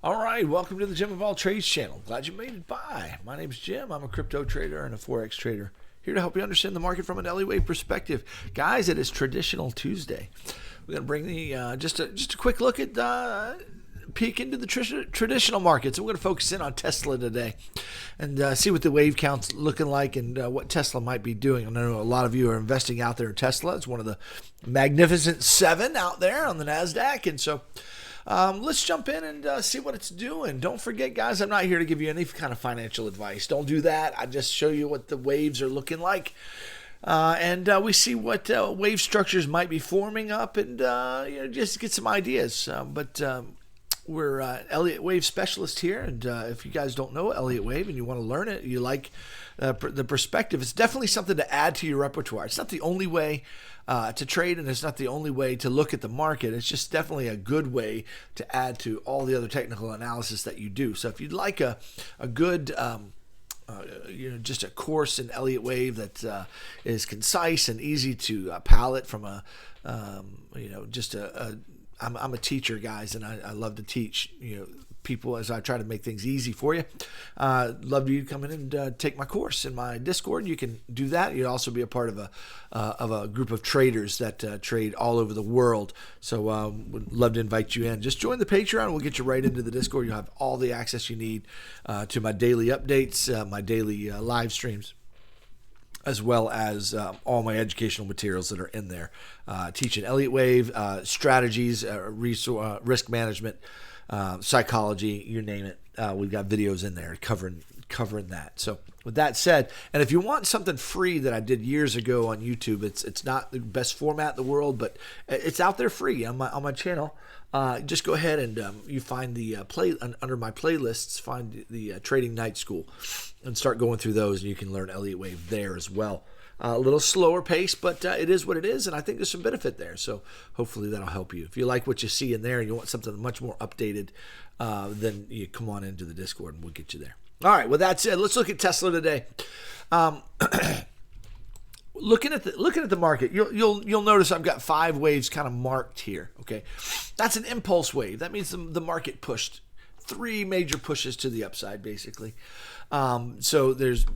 All right, welcome to the Jim of All Trades channel. Glad you made it by. My name's Jim. I'm a crypto trader and a Forex trader. Here to help you understand the market from an Elliott Wave perspective. Guys, it is Traditional Tuesday. We're going to bring the just a quick look at peek into the traditional markets. We're going to focus in on Tesla today and see what the wave count's looking like and what Tesla might be doing. I know a lot of you are investing out there in Tesla. It's one of the magnificent seven out there on the NASDAQ, and so let's jump in and see what it's doing. Don't forget, guys, I'm not here to give you any kind of financial advice. Don't do that. I just show you what the waves are looking like. And we see what wave structures might be forming up and just get some ideas. But we're Elliott Wave specialists here. And if you guys don't know Elliott Wave and you want to learn it, you like the perspective, it's definitely something to add to your repertoire. It's not the only way to trade, and it's not the only way to look at the market. It's just definitely a good way to add to all the other technical analysis that you do. So if you'd like a good just a course in Elliott Wave that is concise and easy to palate from I'm a teacher, guys, and I love to teach people as I try to make things easy for you. Love you to come in and take my course in my Discord. You can do that. You'd also be a part of a group of traders that trade all over the world. So would love to invite you in. Just join the Patreon. We'll get you right into the Discord. You'll have all the access you need to my daily updates, my daily live streams, as well as all my educational materials that are in there. Teaching Elliott Wave, strategies, risk management, psychology, you name it. We've got videos in there covering that. So with that said, and if you want something free that I did years ago on YouTube, it's not the best format in the world, but it's out there free on my channel. Just go ahead and you find the under my playlists, find the Trading Night School and start going through those, and you can learn Elliott Wave there as well. A little slower pace, but it is what it is, and I think there's some benefit there. So hopefully that'll help you. If you like what you see in there and you want something much more updated, then you come on into the Discord and we'll get you there. All right, with that said, let's look at Tesla today. Looking at the market, you'll notice I've got 5 waves kind of marked here. Okay, that's an impulse wave. That means the market pushed 3 major pushes to the upside, basically. So there's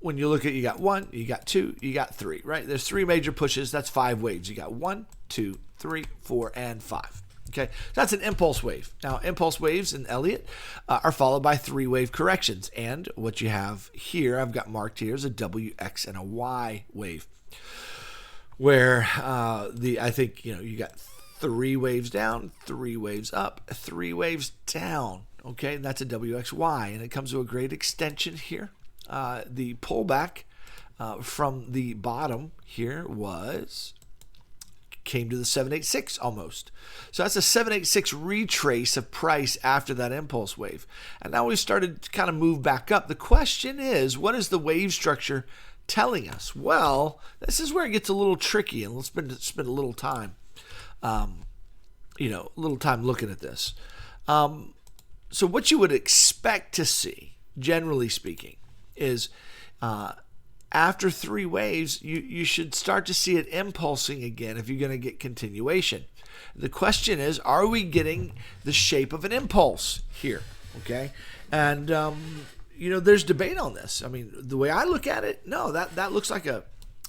when you look at, you got 1, you got 2, you got 3, right? There's 3 major pushes. That's 5 waves. You got 1, 2, 3, 4, and 5. Okay, that's an impulse wave. Now, impulse waves in Elliott are followed by 3-wave corrections. And what you have here, I've got marked here, is a W, X, and a Y wave, where I think you got 3 waves down, 3 waves up, 3 waves down. Okay, and that's a WXY, and it comes to a great extension here. The pullback from the bottom here came to the 786 almost. So that's a 786 retrace of price after that impulse wave. And now we've started to kind of move back up. The question is, what is the wave structure telling us? Well, this is where it gets a little tricky, and let's spend a little time, looking at this. So what you would expect to see, generally speaking, is after 3 waves, you should start to see it impulsing again if you're going to get continuation. The question is, are we getting the shape of an impulse here? Okay, and there's debate on this. I mean, the way I look at it, no, that looks like a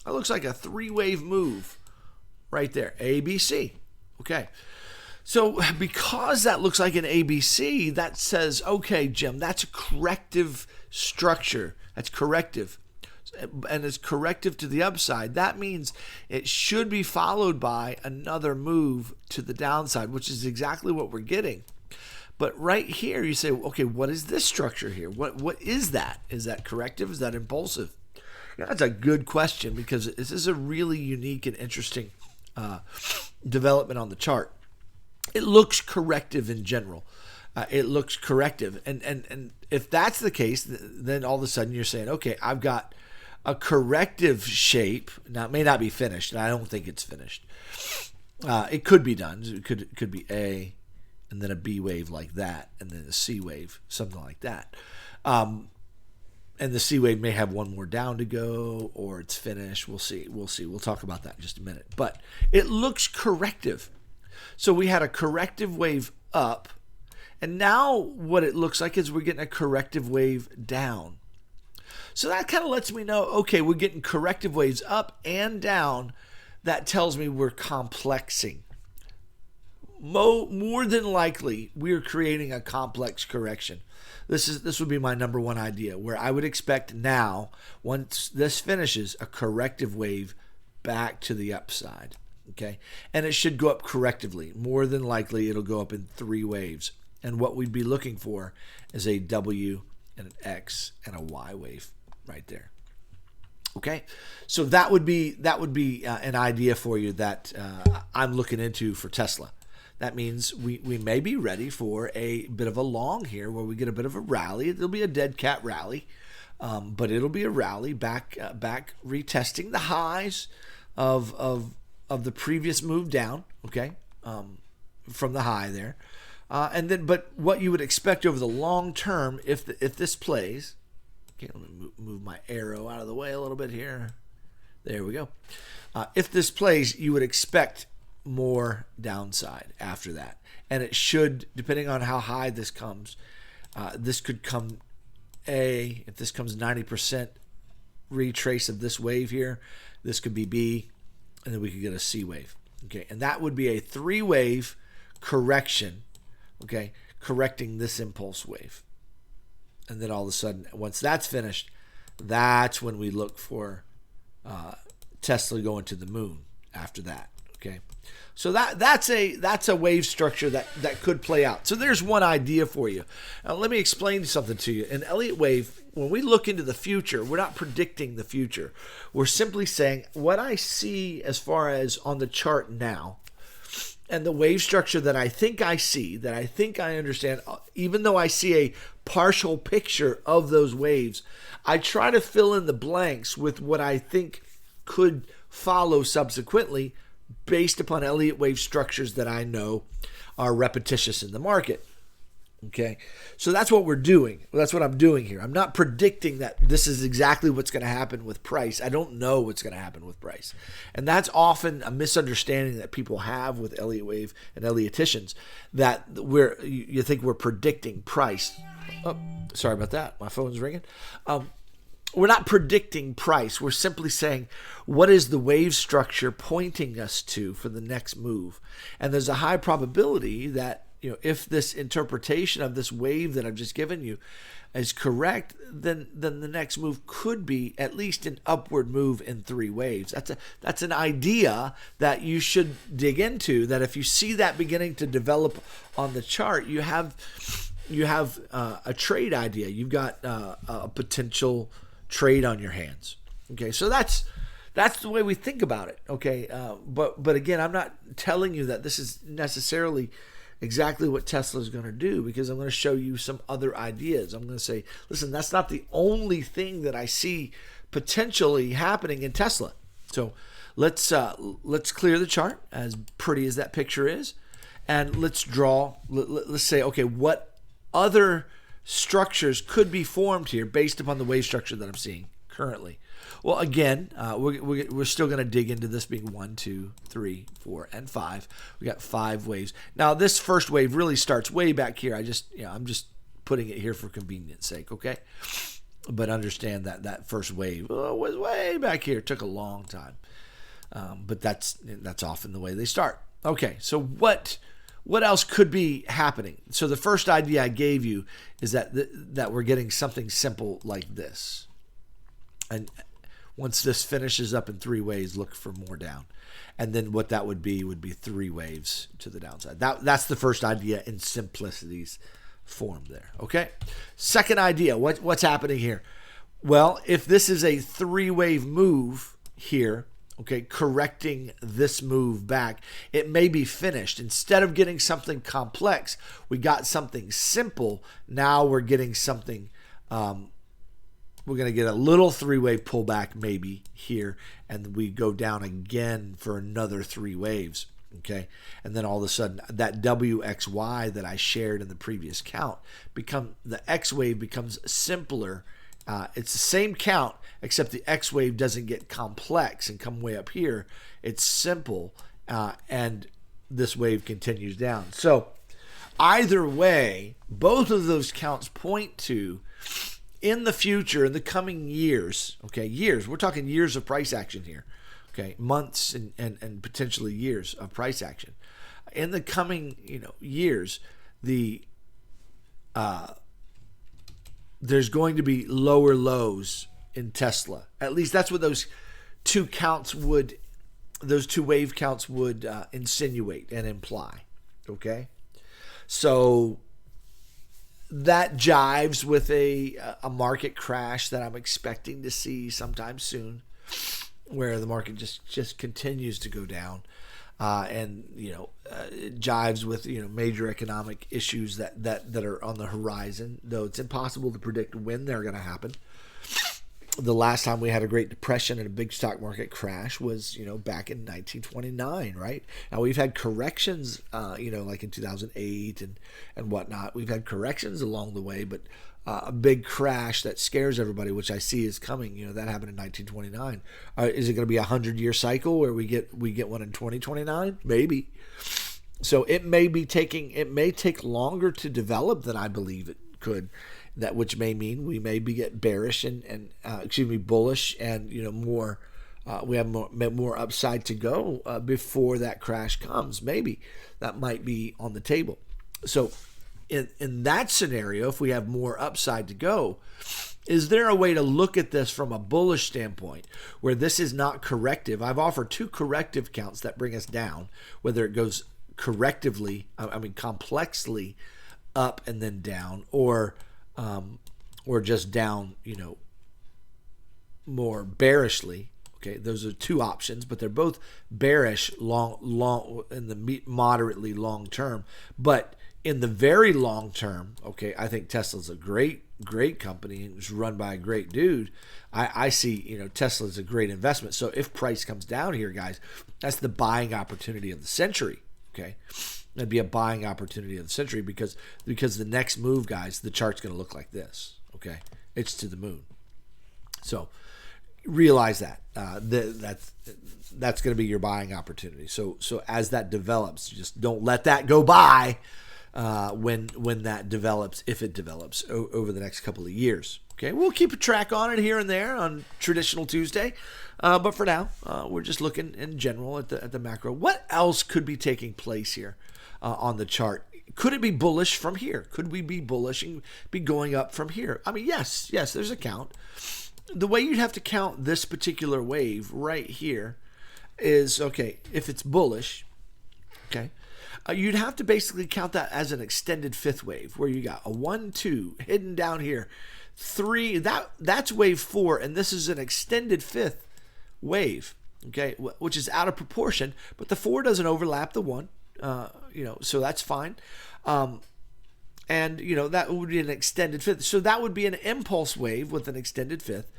3-wave move right there, ABC. Okay. So because that looks like an ABC, that says, okay, Jim, that's a corrective structure. That's corrective. And it's corrective to the upside. That means it should be followed by another move to the downside, which is exactly what we're getting. But right here, you say, okay, what is this structure here? What is that? Is that corrective? Is that impulsive? That's a good question, because this is a really unique and interesting development on the chart. It looks corrective in general. It looks corrective. And if that's the case, then all of a sudden you're saying, okay, I've got a corrective shape. Now, it may not be finished, and I don't think it's finished. It could be done. It could be A, and then a B wave like that, and then a C wave, something like that. And the C wave may have one more down to go, or it's finished. We'll see. We'll talk about that in just a minute. But it looks corrective. So we had a corrective wave up And now what it looks like is we're getting a corrective wave down. So that kind of lets me know, okay, we're getting corrective waves up and down. That tells me we're complexing. More than likely, we're creating a complex correction. This would be my number one idea, where I would expect now, once this finishes, a corrective wave back to the upside. Okay, and it should go up correctively. More than likely, it'll go up in 3 waves. And what we'd be looking for is a W and an X and a Y wave right there. Okay, so that would be an idea for you that I'm looking into for Tesla. That means we may be ready for a bit of a long here, where we get a bit of a rally. It'll be a dead cat rally, but it'll be a rally back retesting the highs of the previous move down. Okay, from the high there, and then but what you would expect over the long term if this plays. Okay, let me move my arrow out of the way a little bit here. There we go. If this plays, you would expect more downside after that. And it should, depending on how high this comes, this could come if this comes 90% retrace of this wave here, this could be B, and then we could get a C wave. Okay, and that would be a 3-wave correction, okay, correcting this impulse wave. And then all of a sudden, once that's finished, that's when we look for Tesla going to the moon after that. Okay, so that's a wave structure that could play out. So there's one idea for you. Now let me explain something to you. In Elliott wave, when we look into the future, we're not predicting the future. We're simply saying what I see as far as on the chart now, and the wave structure that I think I see, that I think I understand, even though I see a partial picture of those waves, I try to fill in the blanks with what I think could follow subsequently based upon Elliott wave structures that I know are repetitious in the market. Okay, so that's what we're doing. That's what I'm doing here. I'm not predicting that this is exactly what's going to happen with price. I don't know what's going to happen with price. And that's often a misunderstanding that people have with Elliott wave and Elliotticians, that you think we're predicting price. Oh, sorry about that. My phone's ringing. We're not predicting price. We're simply saying, what is the wave structure pointing us to for the next move? And there's a high probability that, if this interpretation of this wave that I've just given you is correct, then the next move could be at least an upward move in 3 waves. That's an idea that you should dig into, that if you see that beginning to develop on the chart, you have a trade idea. You've got a potential trade on your hands. Okay, so that's the way we think about it. Okay, but again, I'm not telling you that this is necessarily exactly what Tesla is going to do, because I'm going to show you some other ideas. I'm going to say, listen, that's not the only thing that I see potentially happening in Tesla. So let's clear the chart, as pretty as that picture is, and let's say, okay, what other structures could be formed here based upon the wave structure that I'm seeing currently. Well, again, we're still going to dig into this being 1, 2, 3, 4, and 5. We got 5 waves. Now, this first wave really starts way back here. I'm just putting it here for convenience sake, okay? But understand that first wave was way back here. It took a long time, but that's often the way they start. Okay, so what else could be happening? So the first idea I gave you is that we're getting something simple like this. And once this finishes up in 3 waves, look for more down. And then what that would be 3 waves to the downside. That's the first idea in simplicity's form there. Okay. Second idea, what's happening here? Well, if this is a 3-wave move here, okay, correcting this move back, it may be finished. Instead of getting something complex, we got something simple. Now we're getting something, we're going to get a little 3-wave pullback maybe here, and we go down again for another 3 waves, okay? And then all of a sudden, that WXY that I shared in the previous count, the X wave becomes simpler. It's the same count, except the X wave doesn't get complex and come way up here. It's simple, and this wave continues down. So either way, both of those counts point to, in the future, in the coming years, okay, years, we're talking years of price action here, okay, months and potentially years of price action. In the coming, years, there's going to be lower lows in Tesla. At least that's what those two wave counts would insinuate and imply. Okay, so that jives with a market crash that I'm expecting to see sometime soon, where the market just continues to go down, and it jives with major economic issues that are on the horizon. Though it's impossible to predict when they're going to happen. The last time we had a Great Depression and a big stock market crash was, back in 1929, right? Now we've had corrections, like in 2008 and whatnot. We've had corrections along the way, but a big crash that scares everybody, which I see is coming, that happened in 1929. Is it going to be a 100-year cycle where we get one in 2029? Maybe. So it may take longer to develop than I believe it could. That which may mean we may get bearish and bullish and more. We have more upside to go before that crash comes. Maybe that might be on the table. So in that scenario, if we have more upside to go, is there a way to look at this from a bullish standpoint where this is not corrective? I've offered two corrective counts that bring us down, whether it goes complexly up and then down, or just down, more bearishly. Okay, those are two options, but they're both bearish long in the moderately long term. But in the very long term, okay, I think Tesla's a great company and it's run by a great dude. I see, Tesla's a great investment. So if price comes down here, guys, that's the buying opportunity of the century. Okay. It'd be a buying opportunity of the century because the next move, guys, the chart's going to look like this. Okay, it's to the moon. So realize that that's going to be your buying opportunity. So as that develops, just don't let that go by when that develops, if it develops over the next couple of years. Okay, we'll keep a track on it here and there on Traditional Tuesday, but for now, we're just looking in general at the macro. What else could be taking place here? On the chart, could it be bullish from here? Could we be bullish and be going up from here? I mean, yes, there's a count. The way you'd have to count this particular wave right here is, okay, if it's bullish, okay, you'd have to basically count that as an extended fifth wave where you got a 1, 2 hidden down here, 3, that's wave 4, and this is an extended fifth wave, okay, which is out of proportion, but the 4 doesn't overlap the 1. So that's fine. And, that would be an extended fifth. So that would be an impulse wave with an extended fifth.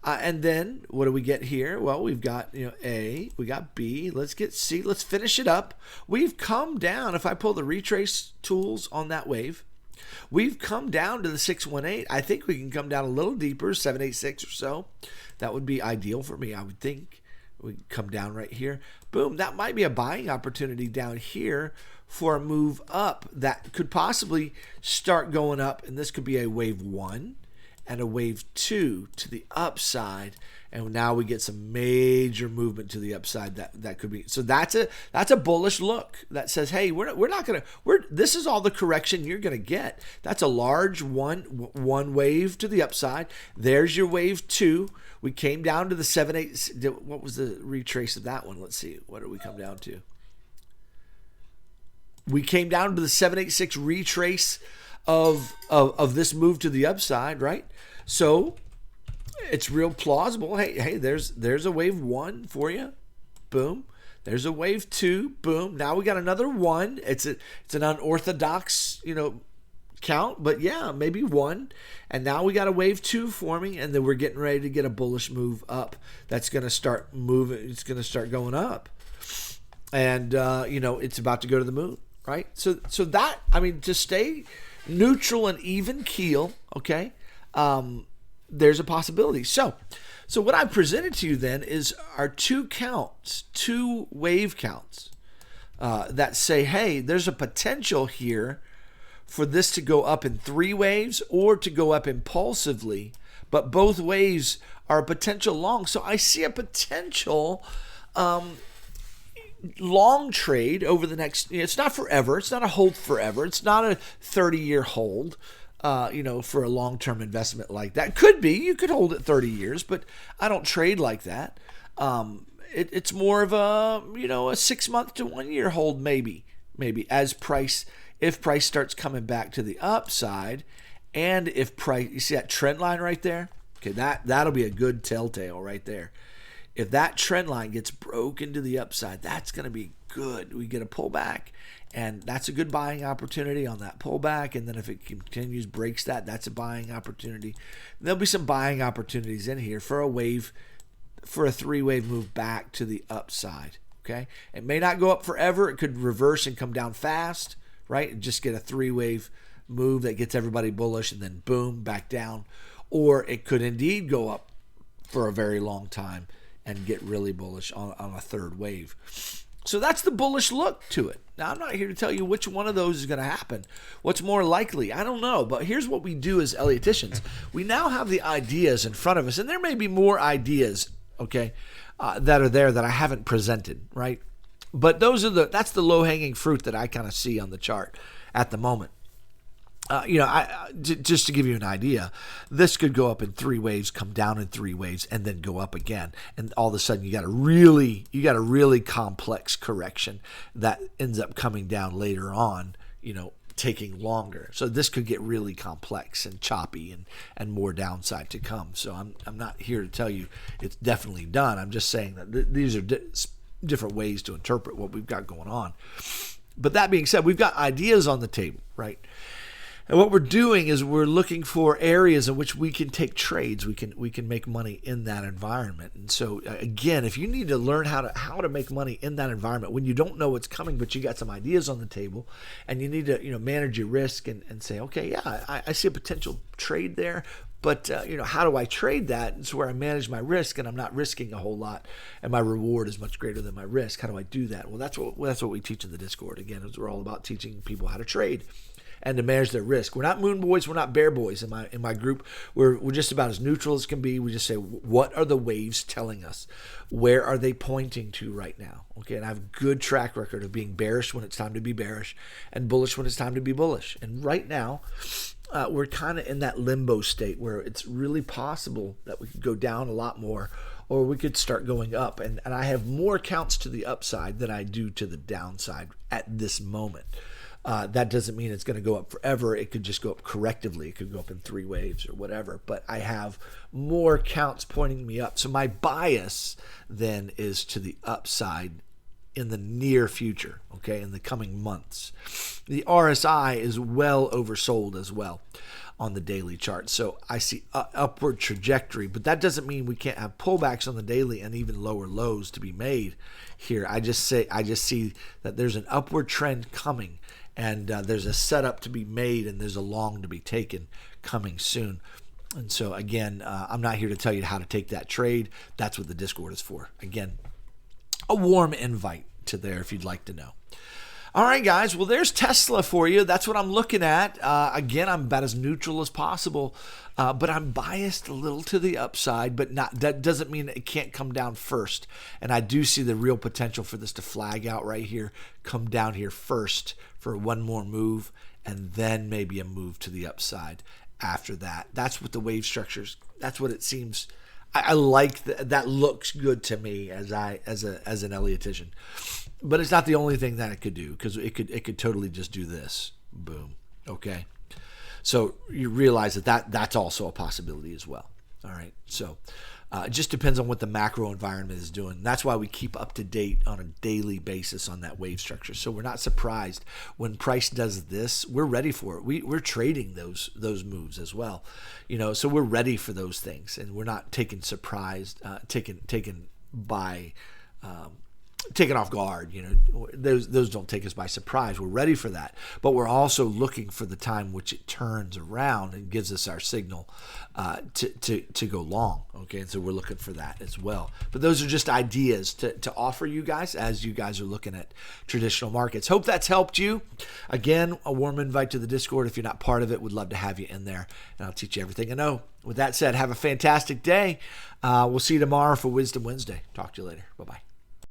And then what do we get here? Well, we've got, A, we got B, let's get C, let's finish it up. We've come down, if I pull the retrace tools on that wave, we've come down to the 618. I think we can come down a little deeper, 786 or so. That would be ideal for me, I would think. We come down right here. Boom. That might be a buying opportunity down here for a move up that could possibly start going up. And this could be a wave 1 and a wave 2 to the upside. And now we get some major movement to the upside that could be. So that's a bullish look that says, hey, this is all the correction you're going to get. That's a large one wave to the upside. There's your wave 2. We came down to the 7.8. What was the retrace of that one? Let's see. What did we come down to? We came down to the 786 retrace of this move to the upside, right? So it's real plausible. Hey, there's a wave 1 for you. Boom. There's a wave 2. Boom. Now we got another 1. It's an unorthodox, count, but yeah, maybe 1. And now we got a wave 2 forming, and then we're getting ready to get a bullish move up. That's going to start moving. It's going to start going up, and it's about to go to the moon, right? So that, to stay neutral and even keel, okay. There's a possibility. So what I presented to you then is our two wave counts that say, hey, there's a potential here for this to go up in 3 waves or to go up impulsively, but both waves are a potential long. So I see a potential long trade over the next, it's not forever. It's not a hold forever. It's not a 30-year hold, for a long-term investment like that. Could be. You could hold it 30 years, but I don't trade like that. It's more of a 6 month to 1 year hold, maybe if price starts coming back to the upside, and if price, you see that trend line right there? Okay, that'll be a good telltale right there. If that trend line gets broken to the upside, that's going to be good. We get a pullback, and that's a good buying opportunity on that pullback. And then if it continues, breaks that's a buying opportunity. There'll be some buying opportunities in here for a 3-wave move back to the upside. Okay, it may not go up forever. It could reverse and come down fast, right? And just get a 3-wave move that gets everybody bullish, and then boom, back down. Or it could indeed go up for a very long time and get really bullish on a 3rd wave. So that's the bullish look to it. Now, I'm not here to tell you which one of those is going to happen. What's more likely? I don't know. But here's what we do as Ellioticians. We now have the ideas in front of us, and there may be more ideas, okay, that are there that I haven't presented, right? But that's the low-hanging fruit that I kind of see on the chart at the moment. Just to give you an idea, this could go up in 3 waves, come down in 3 waves, and then go up again. And all of a sudden, you got a really complex correction that ends up coming down later on, taking longer. So this could get really complex and choppy, and more downside to come. So I'm not here to tell you it's definitely done. I'm just saying that these are different ways to interpret what we've got going on. But that being said, we've got ideas on the table, right? And what we're doing is we're looking for areas in which we can take trades. We can make money in that environment. And so again, if you need to learn how to make money in that environment when you don't know what's coming, but you got some ideas on the table, and you need to manage your risk and say, okay, yeah, I see a potential trade there, but how do I trade that? It's where I manage my risk and I'm not risking a whole lot, and my reward is much greater than my risk. How do I do that? Well, that's what we teach in the Discord. Again, we're all about teaching people how to trade and to manage their risk. We're not moon boys. We're not bear boys. In my group, we're just about as neutral as can be. We just say, what are the waves telling us? Where are they pointing to right now? Okay, and I have a good track record of being bearish when it's time to be bearish and bullish when it's time to be bullish. And right now, we're kind of in that limbo state where it's really possible that we could go down a lot more, or we could start going up. And I have more counts to the upside than I do to the downside at this moment. That doesn't mean it's going to go up forever. It could just go up correctively. It could go up in 3 waves or whatever. But I have more counts pointing me up. So my bias then is to the upside in the near future, okay, in the coming months. The RSI is well oversold as well on the daily chart. So I see upward trajectory, but that doesn't mean we can't have pullbacks on the daily and even lower lows to be made here. I just see that there's an upward trend coming, and there's a setup to be made, and there's a long to be taken coming soon. And so again, I'm not here to tell you how to take that trade. That's what the Discord is for. Again, a warm invite to there if you'd like to know. All right, guys. Well, there's Tesla for you. That's what I'm looking at. Again, I'm about as neutral as possible, but I'm biased a little to the upside, but not. That doesn't mean it can't come down first. And I do see the real potential for this to flag out right here, come down here first for one more move, and then maybe a move to the upside after that. That's what the wave structures. That's what it seems. I like that. Looks good to me as an Elliotician. But it's not the only thing that it could do, because it could totally just do this. Boom. Okay. So you realize that's also a possibility as well. All right. So it just depends on what the macro environment is doing. That's why we keep up to date on a daily basis on that wave structure. So we're not surprised when price does this. We're ready for it. We're trading those moves as well. So we're ready for those things, and we're not taken by taken off guard. Those don't take us by surprise. We're ready for that, but we're also looking for the time which it turns around and gives us our signal to go long. Okay, and so we're looking for that as well. But those are just ideas to offer you guys as you guys are looking at traditional markets. Hope that's helped you. Again, a warm invite to the Discord. If you're not part of it, would love to have you in there, and I'll teach you everything I know. With that said, have a fantastic day. We'll see you tomorrow for Wisdom Wednesday. Talk to you later. Bye-bye.